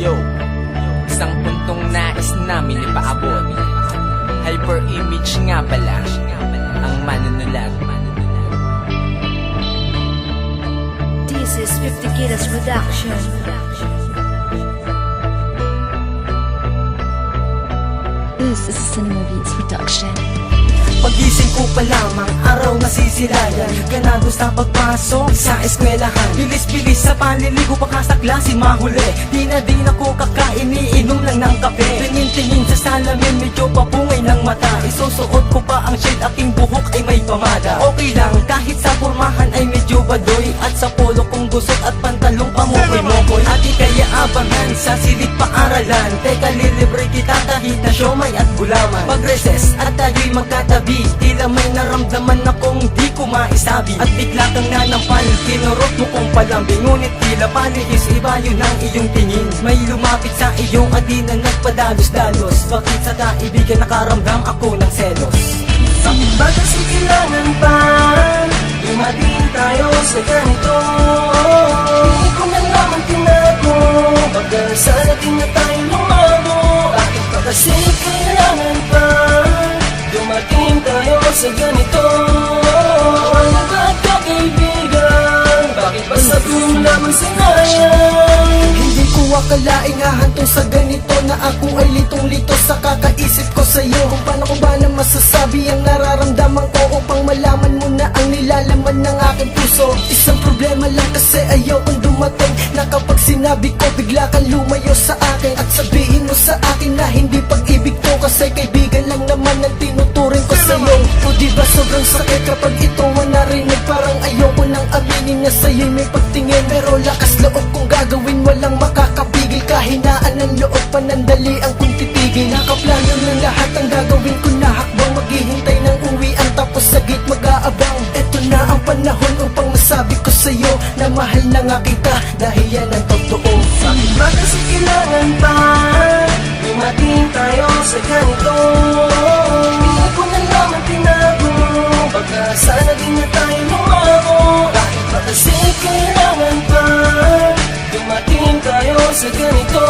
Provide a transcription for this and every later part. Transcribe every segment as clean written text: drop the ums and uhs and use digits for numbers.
Yo, isang puntong nais namin ipaabot. Hyper-image nga pala ang manunulat. This is 50 Kilos Production. This is Cinema Beats Production. Pagising ko pa lamang, araw nasisilayan. Ganado sa pagpasok sa eskwelahan. Bilis-bilis sa panliligo baka sa klase mahuli. Di na din ako kakain, iinom lang ng kape. Tingin-tingin sa salamin, medyo papungay ng mata. Isusuot ko pa ang shade, aking buhok ay may pamada. Okay lang, kahit sa pormahan ay medyo badoy. At sa polo kong gusot at pantalong pamukoy-mokoy. At di kaya abangan sa silid paaralan. Teka, lilibre kita kahit na siomay at gulaman. Pag-recess at tayo'y magkatabi, tila may naramdaman akong di ko maisabi. At bigla kang nanampal, kinurot mo kong palambing. Ngunit tila panihis, iba yun ang iyong tingin. May lumapit sa iyong at di na nagpadalos-dalos. Bakit sa kaibigan nakaramdam ako ng selos? Bakit ba kasi kailangan pa lumating tayo sa ganito? Hindi ko na naman tinago, baka sana din na tayo lumabo. Bakit ba kasi kailangan pa dumating tayo sa ganito? Ano ba ito kaibigan? Bakit ba sa tulong lamang sinayang? Hindi ko akalaing hahantong sa ganito, na ako ay litong-lito sa kakaisip ko sa'yo. Kung paano ko ba na masasabi ang nararamdaman ko, upang malaman mo na ang nilalaman ng aking puso. Isang problema lang kasi ayaw kong dumating, na kapag sinabi ko bigla kang lumayo sa akin. At sabihin mo sa akin na hindi pag-ibig to, kasi kaibigan lang naman ang tinuturing ko sa'yo. O diba sobrang sakit kapag ito mo narinig? Parang ayoko nang aminin na sa'yo'y may pagtingin, pero lakas loob kong gagawin, walang makakapigil. Kahinaan ng loob, panandalian kong titigil. Nakaplano ng lahat ang gagawin ko na hakbang, maghihintay ng uwian tapos sa gate mag-aabang. Eto na ang panahon upang masabi ko sa'yo na mahal na nga kita, dahil yan ang totoo. Bakit ba kasi kailangan pa dumating tayo sa ganito? Hindi ko na naman tinago, baka sana din na tayo lumabo. Bakit ba kasi kailangan pa dumating tayo sa ganito?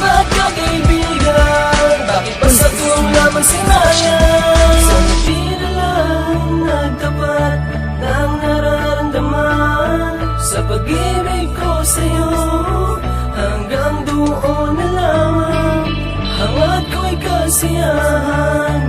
Bakit ka kaibigan? Bakit ba sa tulong lamang sinayang? Sana di na lang nagtapat ng nararamdaman sa pag-ibig ko sa'yo. Hanggang doon na lamang, hangad ko'y kasiyahan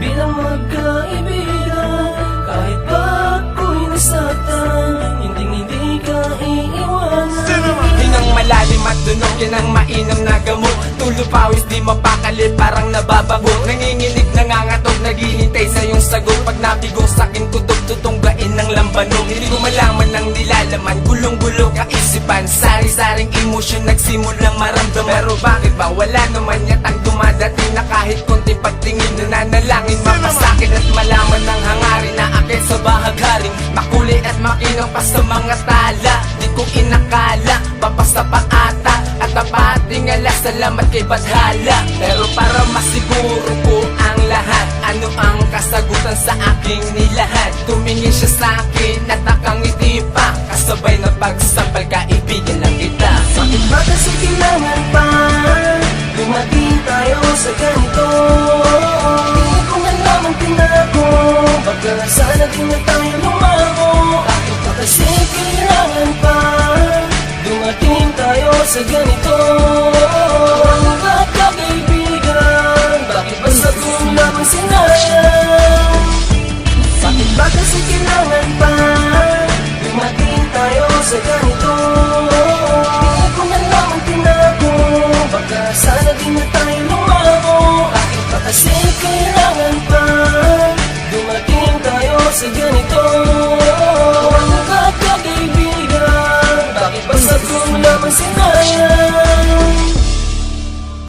bilang magkaibigan. Kahit pa ako'y nasaktan, hindi ka iiwanan. Hinang malalim at dunong, yan ang mainam na gamot. Tulo pawis di mapakali, parang nababago. Nanginginig, nangangatog, naghihintay sa iyong sagot. Pag nabigong sakin, kutob, tutunggain ng lambanog. Hindi ko malaman ng nilalaman, gulong-gulo kaisipan. Sari-saring emosyon, nagsimulang maramdaman. Pero bakit ba wala naman yatang dumadating, na kahit konting pagtingin, nananalangin mapasakit at malaman ng hangarin na akit sa bahagharing makulit at makinang pa sa mga tala. Di ko inakala, papasta pa ata at tapating ala, salamat kay Badhala. Pero para masiguro ko ang lahat, ano ang kasagutan sa aking nilahad? Tumingin siya sa akin at nakangiti pa, kasabay na pagsampal, kaibigan lang kita. Bakit ba kasi kailangan pa dumating tayo sa ganito? Hindi ko na naman tinago, baka sana din na tayo lumabo. Bakit ba kasi kailangan pa dumating tayo sa ganito? Ano ba ka kaibigan? Bakit ba sa tulong lamang sinayang? Bakit ba kasi kailangan pa dumating tayo sa ganito? Hindi ko na naman tinago, baka sana din na tayo lumabo. Bakit ba kasi kailangan pa dumating tayo sa ganito?